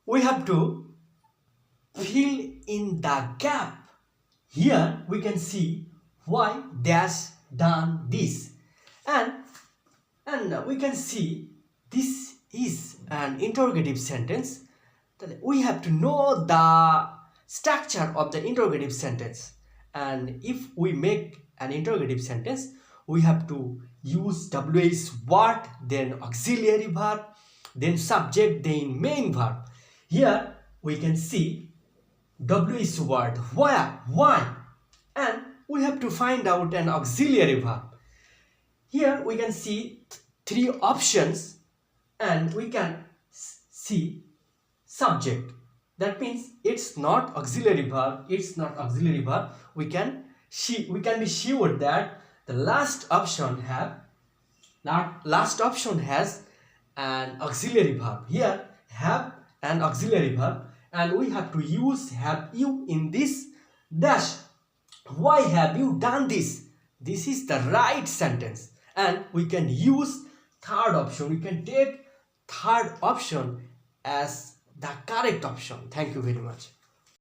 we have to fill in the gap. Here we can see why dash done this, and we can see this is an interrogative sentence. Then we have to know the structure of the interrogative sentence, and if we make an interrogative sentence, we have to use WH word, then auxiliary verb, then subject, then main verb. Here we can see WH word, where, why, and we have to find out an auxiliary verb. Here we can see three options, and we can see subject. That means it's not auxiliary verb. It's not auxiliary verb. We can be sure that the last option has an auxiliary verb. Here have an auxiliary verb, and we have to use have you in this dash. Why have you done this? This is the right sentence, and we can use third option. We can take third option as the correct option. Thank you very much.